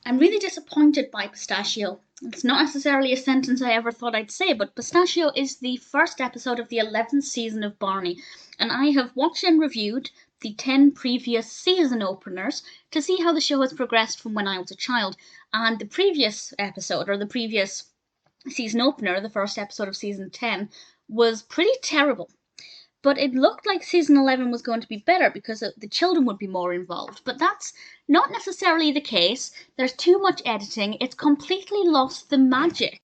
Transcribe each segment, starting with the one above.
I'm really disappointed by Pistachio. It's not necessarily a sentence I ever thought I'd say, but Pistachio is the first episode of the 11th season of Barney, and I have watched and reviewed the 10 previous season openers to see how the show has progressed from when I was a child. And the previous episode, or the previous season opener, the first episode of season 10, was pretty terrible. But it looked like season 11 was going to be better because the children would be more involved. But that's not necessarily the case. There's too much editing. It's completely lost the magic.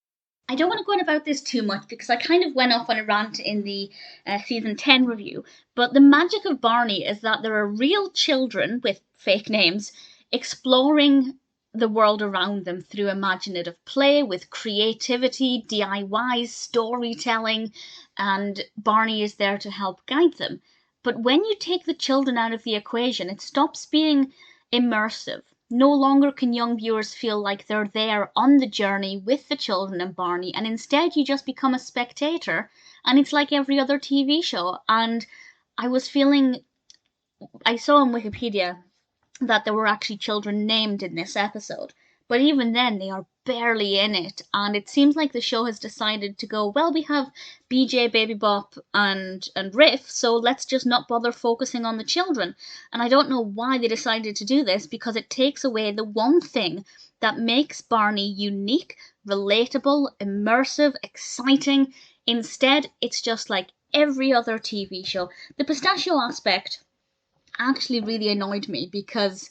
I don't want to go on about this too much because I kind of went off on a rant in the season 10 review. But the magic of Barney is that there are real children with fake names exploring the world around them through imaginative play with creativity, DIYs, storytelling, and Barney is there to help guide them. But when you take the children out of the equation, it stops being immersive. No longer can young viewers feel like they're there on the journey with the children and Barney, and instead you just become a spectator, and it's like every other TV show. And I saw on Wikipedia that there were actually children named in this episode. But even then, they are barely in it, and it seems like the show has decided to go, well, we have BJ, Baby Bop, and Riff, so let's just not bother focusing on the children. And I don't know why they decided to do this, because it takes away the one thing that makes Barney unique, relatable, immersive, exciting. Instead, it's just like every other TV show. The pistachio aspect actually really annoyed me because,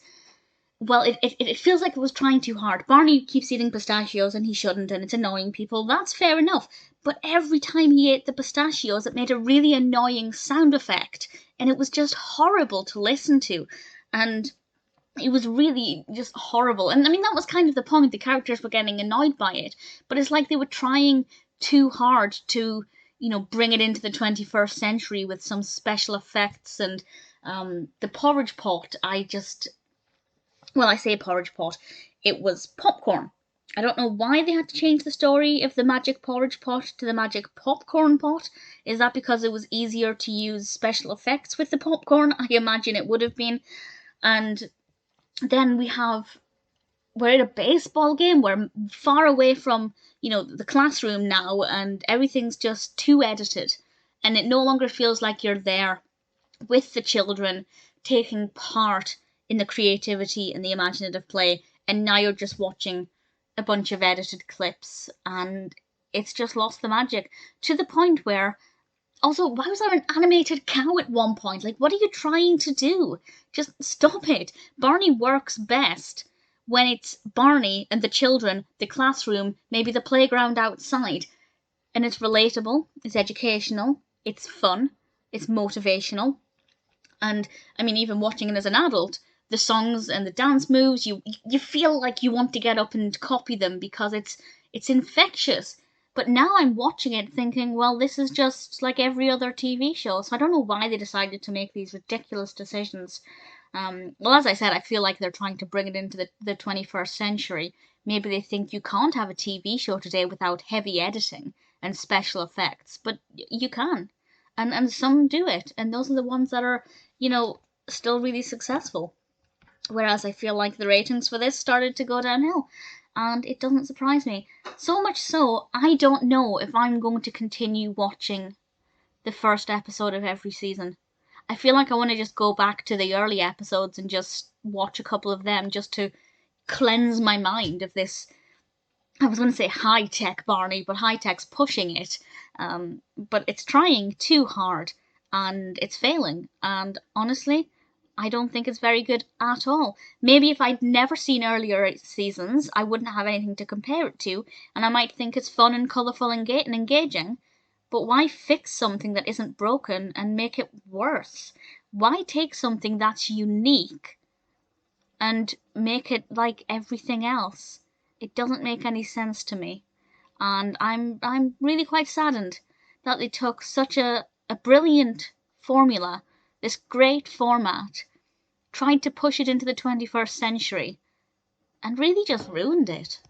well, it feels like it was trying too hard. Barney keeps eating pistachios and he shouldn't, and it's annoying people. That's fair enough. But every time he ate the pistachios, it made a really annoying sound effect, and it was just horrible to listen to. And it was really just horrible. And I mean, that was kind of the point. The characters were getting annoyed by it. But it's like they were trying too hard to, bring it into the 21st century with some special effects and the porridge pot, I say porridge pot, it was popcorn. I don't know why they had to change the story of the magic porridge pot to the magic popcorn pot. Is that because it was easier to use special effects with the popcorn? I imagine it would have been. And then we're at a baseball game. We're far away from, the classroom now, and everything's just too edited. And it no longer feels like you're there with the children, taking part in the creativity and the imaginative play, and now you're just watching a bunch of edited clips, and it's just lost the magic to the point where, also, why was there an animated cow at one point? Like, what are you trying to do? Just stop it. Barney works best when it's Barney and the children, the classroom, maybe the playground outside, and it's relatable, it's educational, it's fun, it's motivational. And I mean, even watching it as an adult, the songs and the dance moves, you feel like you want to get up and copy them because it's infectious. But now I'm watching it thinking, well, this is just like every other TV show. So I don't know why they decided to make these ridiculous decisions. Well, as I said, I feel like they're trying to bring it into the 21st century. Maybe they think you can't have a TV show today without heavy editing and special effects, but you can. And some do it, and those are the ones that are, still really successful. Whereas I feel like the ratings for this started to go downhill, and it doesn't surprise me. So much so, I don't know if I'm going to continue watching the first episode of every season. I feel like I want to just go back to the early episodes and just watch a couple of them just to cleanse my mind of this. I was going to say high-tech Barney, but high-tech's pushing it. But it's trying too hard, and it's failing. And honestly, I don't think it's very good at all. Maybe if I'd never seen earlier seasons, I wouldn't have anything to compare it to, and I might think it's fun and colourful and engaging. But why fix something that isn't broken and make it worse? Why take something that's unique and make it like everything else? It doesn't make any sense to me. And I'm really quite saddened that they took such a brilliant formula, this great format, tried to push it into the 21st century, and really just ruined it.